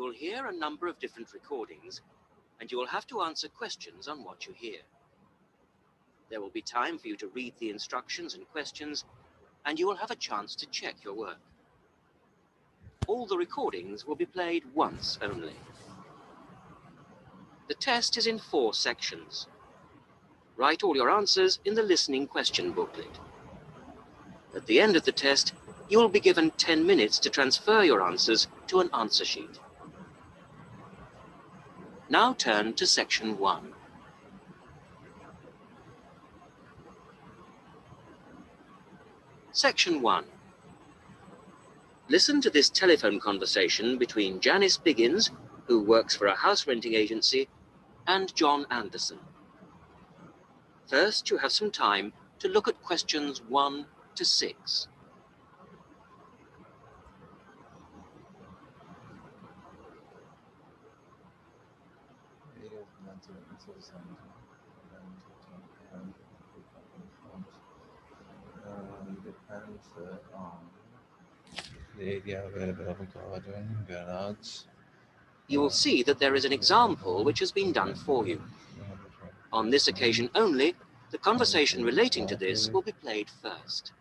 will hear a number of different recordings, and you will have to answer questions on what you hear. There will be time for you to read the instructions and questions, and you will have a chance to check your work. All the recordings will be played once only. The test is in 4 sections. Write all your answers in the listening question booklet. At the end of the test, you will be given 10 minutes to transfer your answers to an answer sheet. Now turn to section 1. Section 1. Listen to this telephone conversation between Janice Biggins, who works for a house renting agency, and John Anderson. First, you have some time to look at questions 1 to 6. Depends on the area available of a garden, garage. You will see that there is an example which has been done for you. On this occasion only, the conversation relating to this will be played first.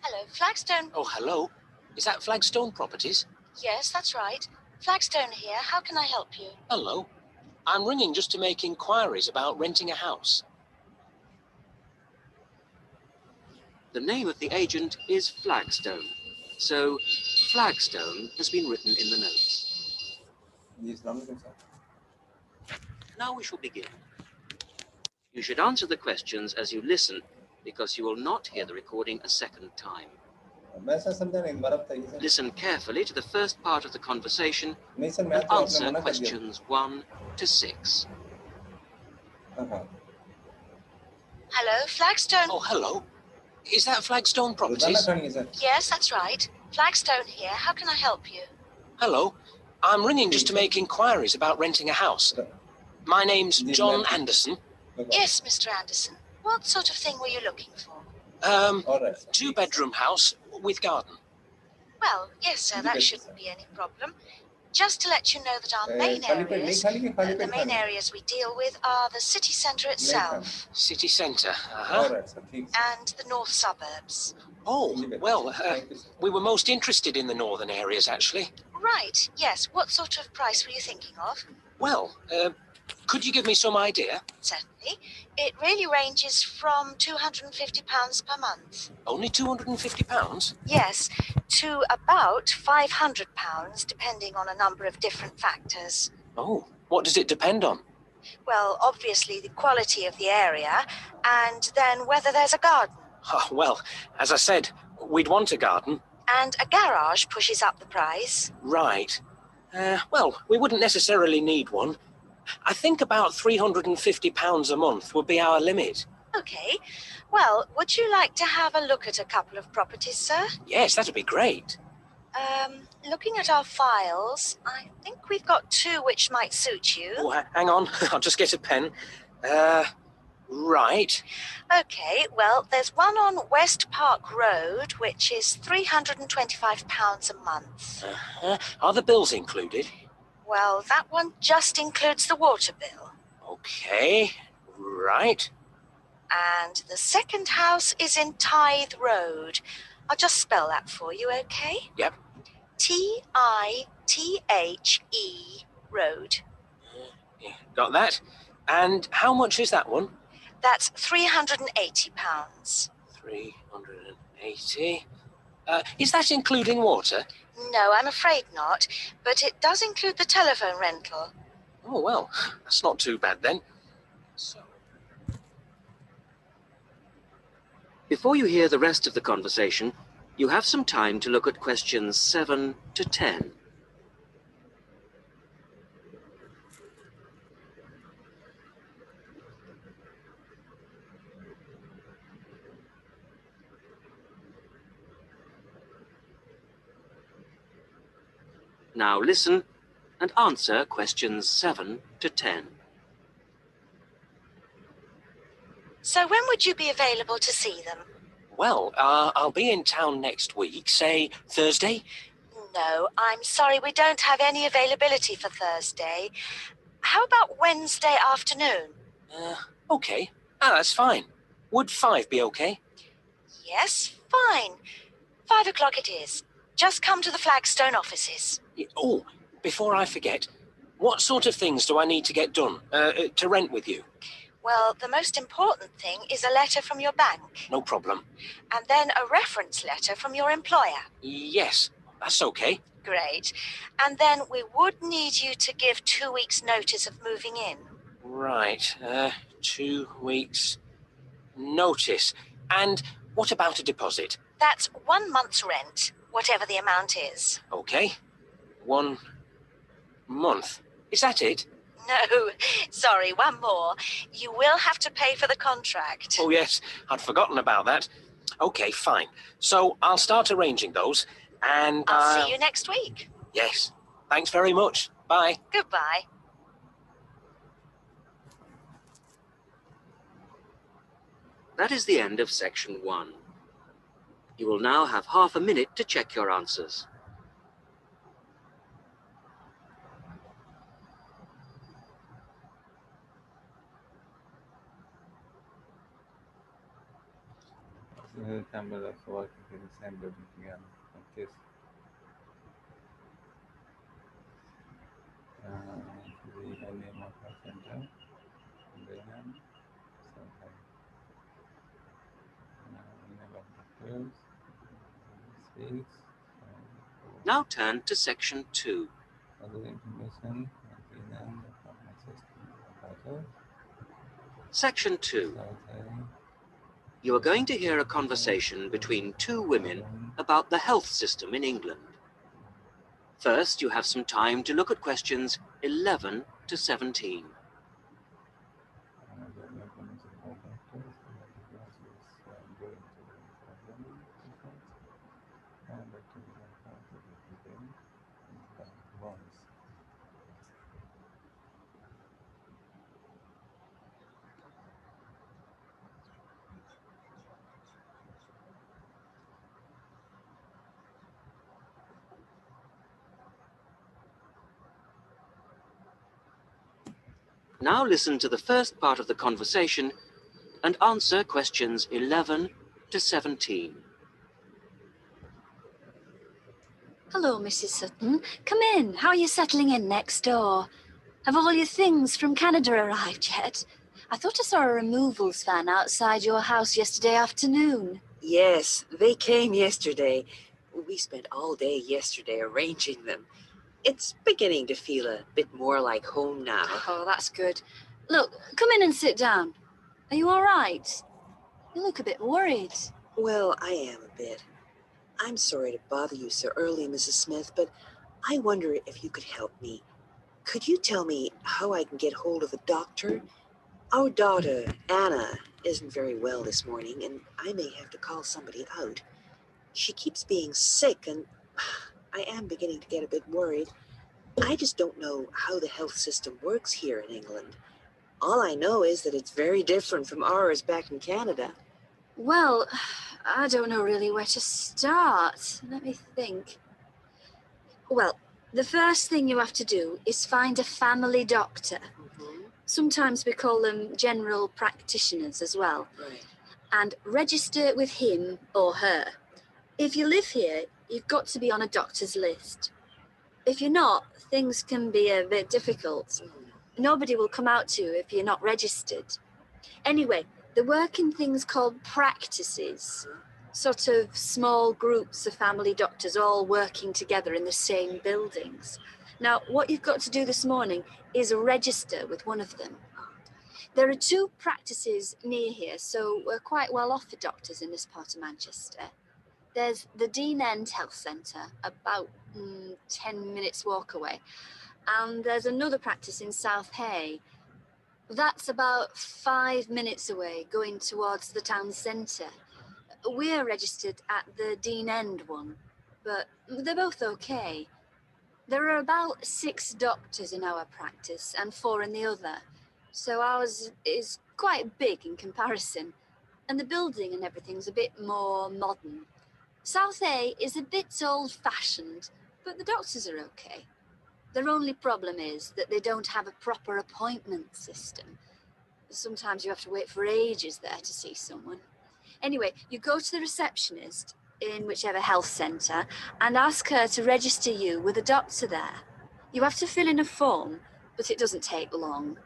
Hello, Flagstone. Oh, hello. Is that Flagstone Properties? Yes, that's right. Flagstone here. How can I help you? Hello. I'm ringing just to make inquiries about renting a house. The name of the agent is Flagstone, so Flagstone has been written in the notes. Now we shall begin. You should answer the questions as you listen, because you will not hear the recording a second time. Listen carefully to the first part of the conversation and answer questions 1 to 6. Hello, Flagstone. Oh, hello. Is that Flagstone Properties? Yes, that's right. Flagstone here. How can I help you? Hello. I'm ringing just to make inquiries about renting a house. My name's John Anderson. Yes, Mr. Anderson. What sort of thing were you looking for? 2-bedroom house with garden. Well, yes, sir, that shouldn't be any problem. Just to let you know that our main areas, the main areas we deal with are the city centre itself. City centre, And the north suburbs. Oh, well, we were most interested in the northern areas, actually. Right, yes. What sort of price were you thinking of? Well, could you give me some idea? Certainly. It really ranges from £250 per month. Only £250? Yes, to about £500, depending on a number of different factors. Oh, what does it depend on? Well, obviously the quality of the area, and then whether there's a garden. Oh, well, as I said, we'd want a garden. And a garage pushes up the price. Right. Well, we wouldn't necessarily need one. I think about £350 a month would be our limit. Okay. Well, would you like to have a look at a couple of properties, sir? Yes, that'd be great. Looking at our files, I think we've got 2 which might suit you. Oh, hang on, I'll just get a pen. Right. Okay, well, there's one on West Park Road, which is £325 a month. Are the bills included? Well, that one just includes the water bill. Okay, right. And the second house is in Tithe Road. I'll just spell that for you, okay? Yep. Tithe Road. Yeah, got that. And how much is that one? That's £380. 380. Is that including water? No, I'm afraid not, but it does include the telephone rental. Oh, well, that's not too bad then. So. Before you hear the rest of the conversation, you have some time to look at questions 7 to 10. Now listen and answer questions 7 to 10. So when would you be available to see them? Well, I'll be in town next week, say Thursday. No, I'm sorry, we don't have any availability for Thursday. How about Wednesday afternoon? Okay. That's fine. Would 5 be okay? Yes, fine. 5 o'clock it is. Just come to the Flagstone offices. Oh, before I forget, what sort of things do I need to get done to rent with you? Well, the most important thing is a letter from your bank. No problem. And then a reference letter from your employer. Yes, that's okay. Great. And then we would need you to give 2 weeks' notice of moving in. Right. 2 weeks notice. And what about a deposit? That's 1 month's rent, whatever the amount is. Okay. 1 month. Is that it? No, sorry, one more. You will have to pay for the contract. Oh, yes. I'd forgotten about that. Okay, fine. So I'll start arranging those, and I'll see you next week. Yes. Thanks very much. Bye. Goodbye. That is the end of section 1. You will now have half a minute to check your answers. Number of work in the same building again, like this. The name of our center, then something. Name of the tools, speaks. Now turn to section 2. Other information, then the Section 2. You are going to hear a conversation between 2 women about the health system in England. First, you have some time to look at questions 11 to 17. Now listen to the first part of the conversation and answer questions 11 to 17. Hello, Mrs. Sutton. Come in. How are you settling in next door? Have all your things from Canada arrived yet? I thought I saw a removals van outside your house yesterday afternoon. Yes, they came yesterday. We spent all day yesterday arranging them. It's beginning to feel a bit more like home now. Oh, that's good. Look, come in and sit down. Are you all right? You look a bit worried. Well, I am a bit. I'm sorry to bother you so early, Mrs. Smith, but I wonder if you could help me. Could you tell me how I can get hold of a doctor? Our daughter, Anna, isn't very well this morning, and I may have to call somebody out. She keeps being sick, and I am beginning to get a bit worried. I just don't know how the health system works here in England. All I know is that it's very different from ours back in Canada. Well, I don't know really where to start. Let me think. Well, the first thing you have to do is find a family doctor. Sometimes we call them general practitioners as well. Right. And register with him or her. If you live here, you've got to be on a doctor's list. If you're not, things can be a bit difficult. Nobody will come out to you if you're not registered. Anyway, they work in things called practices, sort of small groups of family doctors all working together in the same buildings. Now, what you've got to do this morning is register with one of them. There are 2 practices near here, so we're quite well off for doctors in this part of Manchester. There's the Dean End Health Centre, about 10 minutes walk away. And there's another practice in South Hay. That's about 5 minutes away, going towards the town centre. We're registered at the Dean End one, but they're both okay. There are about 6 doctors in our practice and 4 in the other, so ours is quite big in comparison, and the building and everything's a bit more modern. South A is a bit old-fashioned, But the doctors are okay. Their only problem is that they don't have a proper appointment system. Sometimes you have to wait for ages there to see someone. Anyway, you go to the receptionist in whichever health centre and ask her to register you with a doctor there. You have to fill in a form, but it doesn't take long.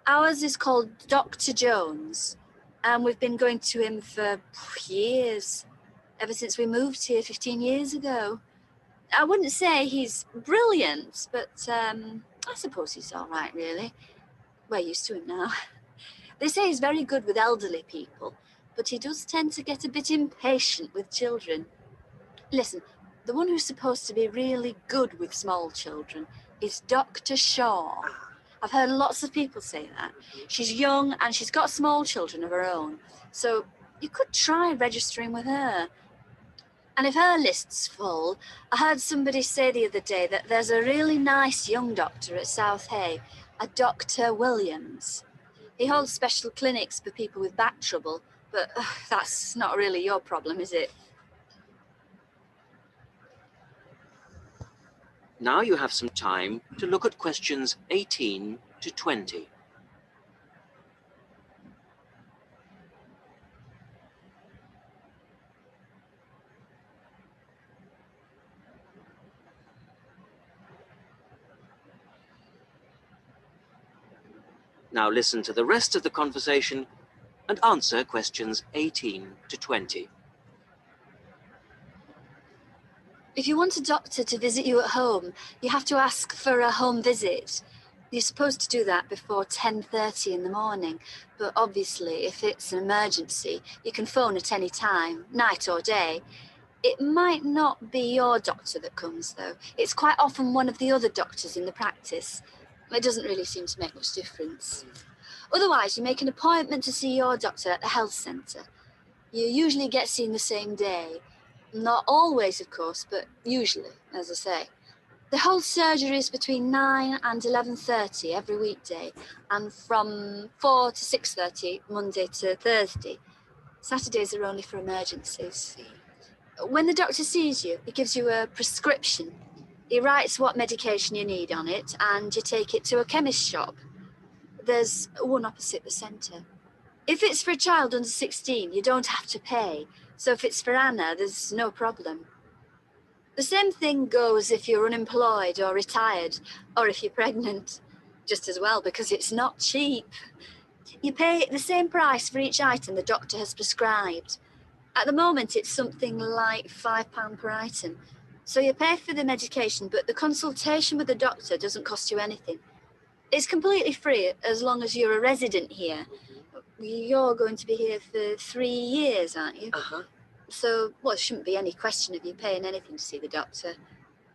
Ours is called Dr. Jones, and we've been going to him for years, ever since we moved here 15 years ago. I wouldn't say he's brilliant, but I suppose he's all right, really. We're used to him now. They say he's very good with elderly people, but he does tend to get a bit impatient with children. Listen, the one who's supposed to be really good with small children is Dr. Shaw. I've heard lots of people say that. She's young and she's got small children of her own, so you could try registering with her. And if her list's full, I heard somebody say the other day that there's a really nice young doctor at South Hay, a Dr. Williams. He holds special clinics for people with back trouble, but that's not really your problem, is it? Now you have some time to look at questions 18 to 20. Now listen to the rest of the conversation and answer questions 18 to 20. If you want a doctor to visit you at home, you have to ask for a home visit. You're supposed to do that before 10:30 in the morning, but obviously if it's an emergency, you can phone at any time, night or day. It might not be your doctor that comes, though. It's quite often one of the other doctors in the practice. It doesn't really seem to make much difference. Otherwise, you make an appointment to see your doctor at the health centre. You usually get seen the same day. Not always, of course, but usually, as I say. They hold surgeries between 9 and 11:30 every weekday, and from 4 to 6:30 Monday to Thursday. Saturdays are only for emergencies. When the doctor sees you, he gives you a prescription. He writes what medication you need on it, and you take it to a chemist shop. There's one opposite the centre. If it's for a child under 16, you don't have to pay. So if it's for Anna, there's no problem. The same thing goes if you're unemployed or retired, or if you're pregnant. Just as well, because it's not cheap. You pay the same price for each item the doctor has prescribed. At the moment, it's something like £5 per item. So you pay for the medication, but the consultation with the doctor doesn't cost you anything. It's completely free as long as you're a resident here. You're going to be here for 3 years, aren't you? Uh-huh. So, well, there shouldn't be any question of you paying anything to see the doctor.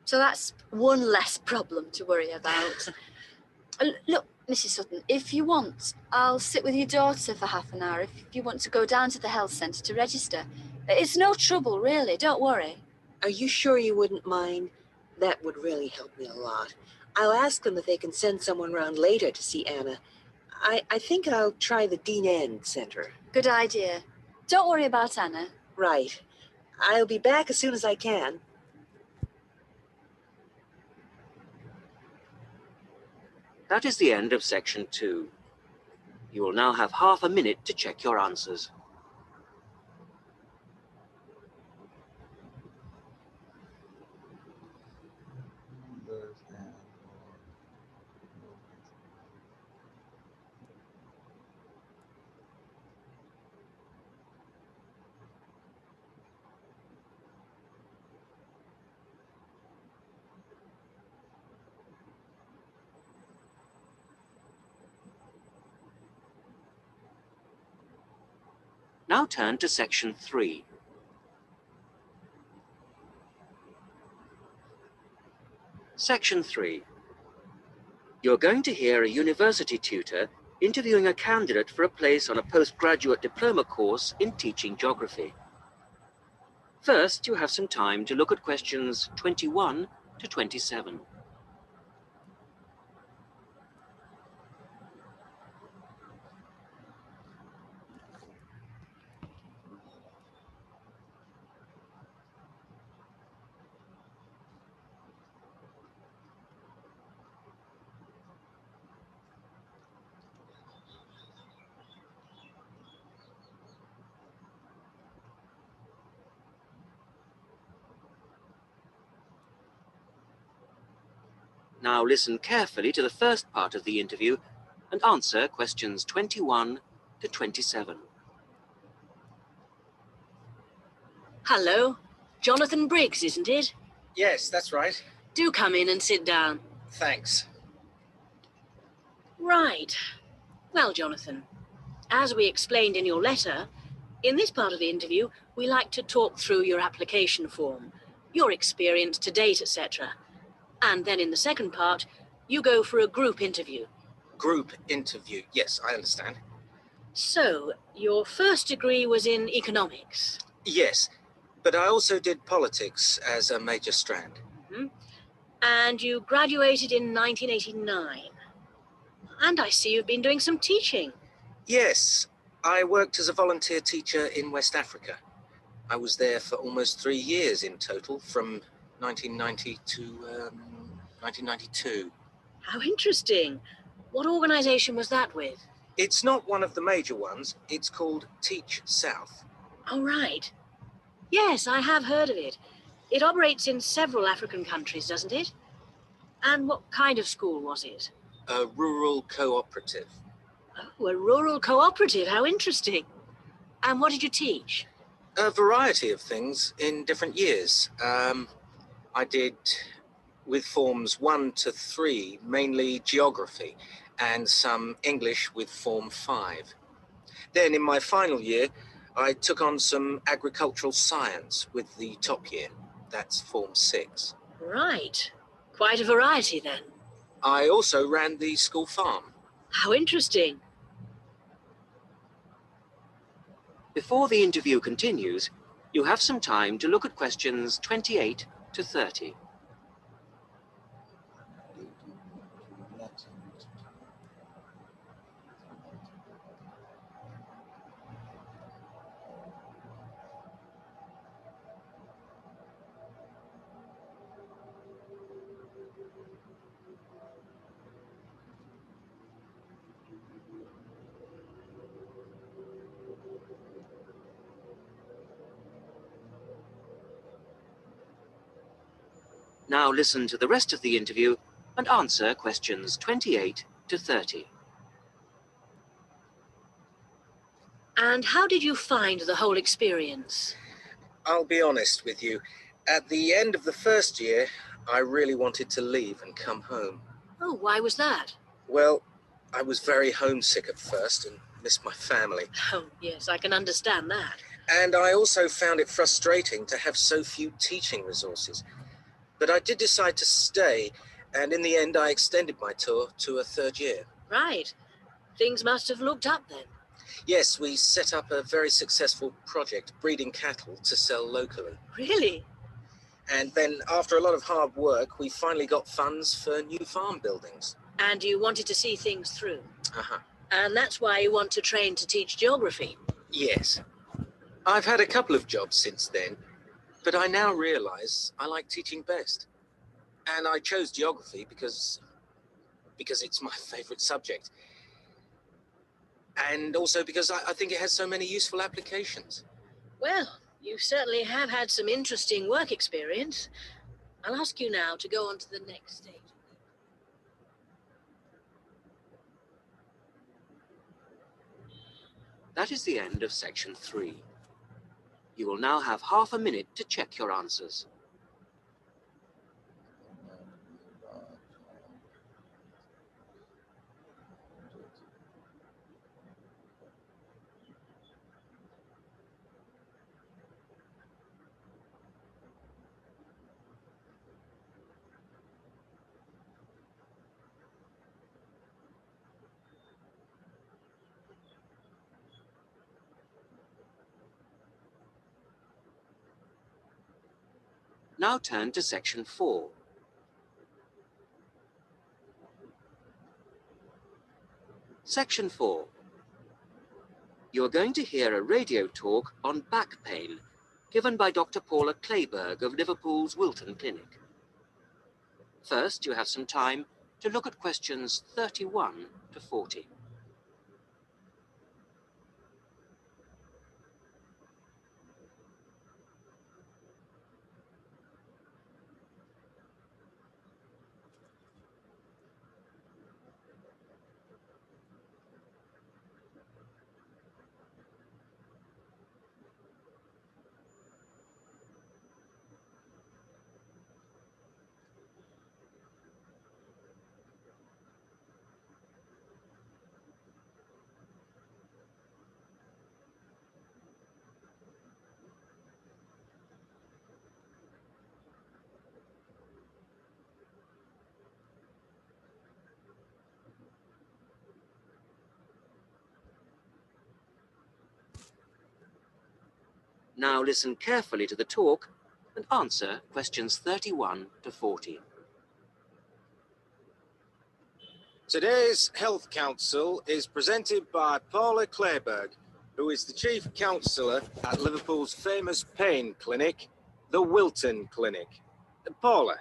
So that's one less problem to worry about. Look, Mrs. Sutton, if you want, I'll sit with your daughter for half an hour if you want to go down to the health centre to register. It's no trouble, really, don't worry. Are you sure you wouldn't mind? That would really help me a lot. I'll ask them if they can send someone round later to see Anna. I think I'll try the Dean End Centre. Good idea. Don't worry about Anna. Right. I'll be back as soon as I can. That is the end of section 2. You will now have half a minute to check your answers. Now turn to section 3. Section 3. You're going to hear a university tutor interviewing a candidate for a place on a postgraduate diploma course in teaching geography. First, you have some time to look at questions 21 to 27. Now listen carefully to the first part of the interview and answer questions 21 to 27. Hello. Jonathan Briggs, isn't it? Yes, that's right. Do come in and sit down. Thanks. Right. Well, Jonathan, as we explained in your letter, in this part of the interview, we like to talk through your application form, your experience to date, etc. And then in the second part, you go for a group interview. Group interview. Yes, I understand. So, your first degree was in economics. Yes, but I also did politics as a major strand. And you graduated in 1989. And I see you've been doing some teaching. Yes, I worked as a volunteer teacher in West Africa. I was there for almost 3 years in total, from 1990 to 1992. How interesting. What organisation was that with? It's not one of the major ones. It's called Teach South. Oh, right. Yes, I have heard of it. It operates in several African countries, doesn't it? And what kind of school was it? A rural cooperative. Oh, a rural cooperative. How interesting. And what did you teach? A variety of things in different years. I did, with forms 1 to 3, mainly geography, and some English with form 5. Then in my final year, I took on some agricultural science with the top year. That's form 6. Right. Quite a variety then. I also ran the school farm. How interesting. Before the interview continues, you have some time to look at questions 28 to 30. Now listen to the rest of the interview and answer questions 28 to 30. And how did you find the whole experience? I'll be honest with you. At the end of the first year, I really wanted to leave and come home. Oh, why was that? Well, I was very homesick at first and missed my family. Oh, yes, I can understand that. And I also found it frustrating to have so few teaching resources. But I did decide to stay, and in the end I extended my tour to a 3rd year. Right. Things must have looked up then. Yes, we set up a very successful project, breeding cattle to sell locally. Really? And then, after a lot of hard work, we finally got funds for new farm buildings. And you wanted to see things through. Uh-huh. And that's why you want to train to teach geography. Yes. I've had a couple of jobs since then, but I now realize I like teaching best. And I chose geography because it's my favorite subject. And also because I think it has so many useful applications. Well, you certainly have had some interesting work experience. I'll ask you now to go on to the next stage. That is the end of section 3. You will now have half a minute to check your answers. Now turn to section 4. Section 4. You are going to hear a radio talk on back pain given by Dr. Paula Clayburgh of Liverpool's Wilton Clinic. First, you have some time to look at questions 31 to 40. Now listen carefully to the talk and answer questions 31 to 40. Today's Health Council is presented by Paula Clayburgh, who is the Chief Counsellor at Liverpool's famous pain clinic, the Wilton Clinic. Paula.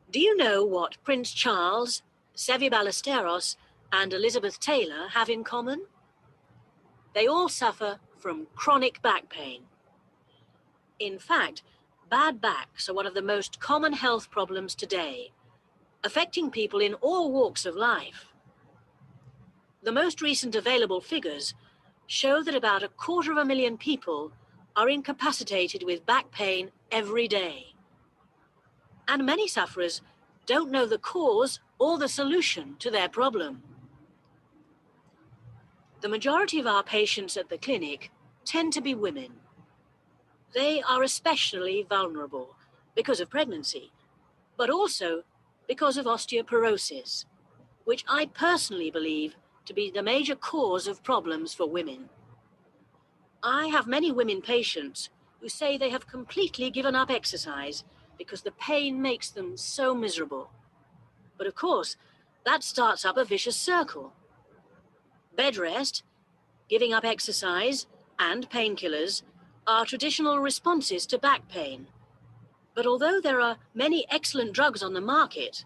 Do you know what Prince Charles, Sevi Ballesteros, and Elizabeth Taylor have in common? They all suffer from chronic back pain. In fact, bad backs are one of the most common health problems today, affecting people in all walks of life. The most recent available figures show that about 250,000 people are incapacitated with back pain every day. And many sufferers don't know the cause or the solution to their problem. The majority of our patients at the clinic tend to be women. They are especially vulnerable because of pregnancy, but also because of osteoporosis, which I personally believe to be the major cause of problems for women. I have many women patients who say they have completely given up exercise because the pain makes them so miserable. But of course, that starts up a vicious circle. Bed rest, giving up exercise, and painkillers are traditional responses to back pain. But although there are many excellent drugs on the market,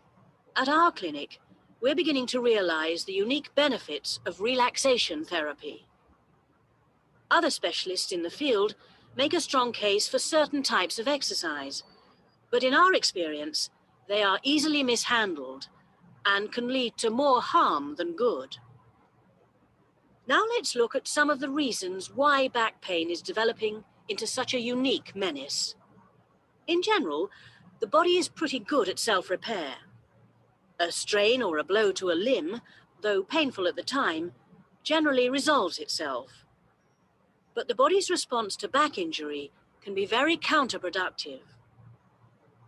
at our clinic, we're beginning to realize the unique benefits of relaxation therapy. Other specialists in the field make a strong case for certain types of exercise, but in our experience, they are easily mishandled and can lead to more harm than good. Now let's look at some of the reasons why back pain is developing into such a unique menace. In general, the body is pretty good at self-repair. A strain or a blow to a limb, though painful at the time, generally resolves itself. But the body's response to back injury can be very counterproductive.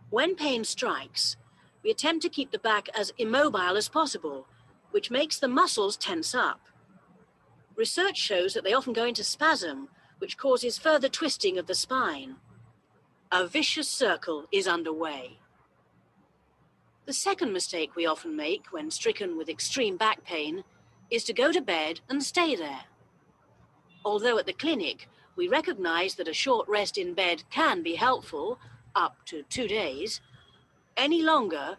When pain strikes, we attempt to keep the back as immobile as possible, which makes the muscles tense up. Research shows that they often go into spasm, which causes further twisting of the spine. A vicious circle is underway. The second mistake we often make when stricken with extreme back pain is to go to bed and stay there. Although at the clinic, we recognize that a short rest in bed can be helpful, up to 2 days, any longer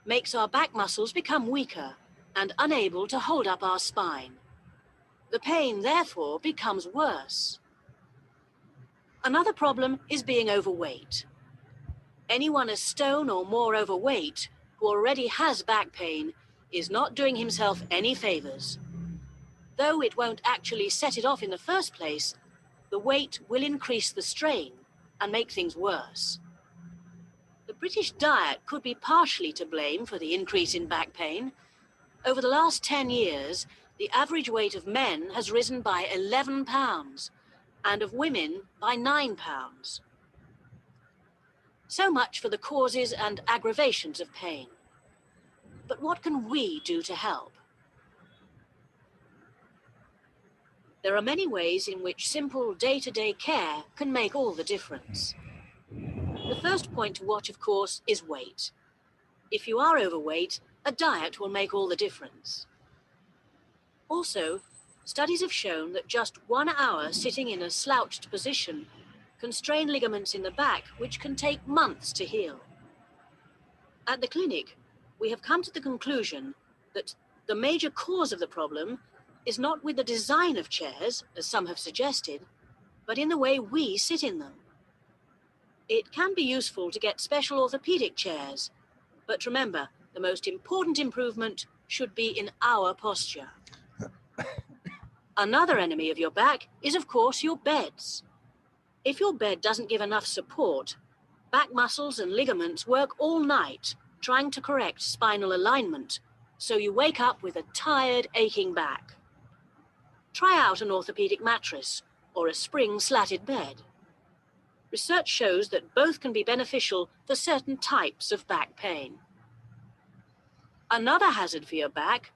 makes our back muscles become weaker and unable to hold up our spine. The pain, therefore, becomes worse. Another problem is being overweight. Anyone a stone or more overweight who already has back pain is not doing himself any favors. Though it won't actually set it off in the first place, the weight will increase the strain and make things worse. The British diet could be partially to blame for the increase in back pain. Over the last 10 years, the average weight of men has risen by 11 pounds and of women by 9 pounds. So much for the causes and aggravations of pain. But what can we do to help? There are many ways in which simple day-to-day care can make all the difference. The first point to watch, of course, is weight. If you are overweight, a diet will make all the difference. Also, studies have shown that just 1 hour sitting in a slouched position can strain ligaments in the back, which can take months to heal. At the clinic, we have come to the conclusion that the major cause of the problem is not with the design of chairs, as some have suggested, but in the way we sit in them. It can be useful to get special orthopedic chairs, but remember, the most important improvement should be in our posture. Another enemy of your back is, of course, your beds. If your bed doesn't give enough support, back muscles and ligaments work all night trying to correct spinal alignment, so you wake up with a tired, aching back. Try out an orthopedic mattress or a spring-slatted bed. Research shows that both can be beneficial for certain types of back pain. Another hazard for your back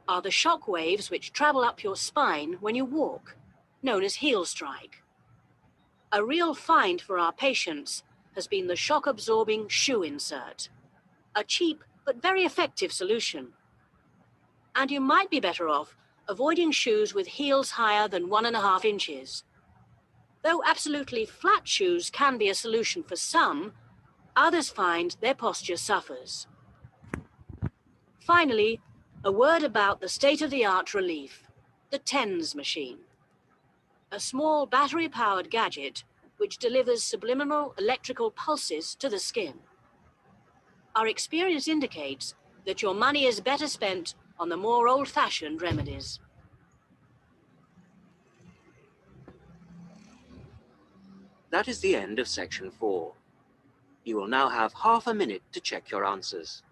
are the shock waves which travel up your spine when you walk, known as heel strike. A real find for our patients has been the shock-absorbing shoe insert, a cheap but very effective solution. And you might be better off avoiding shoes with heels higher than 1.5 inches. Though absolutely flat shoes can be a solution for some, others find their posture suffers. Finally, a word about the state-of-the-art relief, the TENS machine. A small battery-powered gadget which delivers subliminal electrical pulses to the skin. Our experience indicates that your money is better spent on the more old-fashioned remedies. That is the end of section 4. You will now have half a minute to check your answers.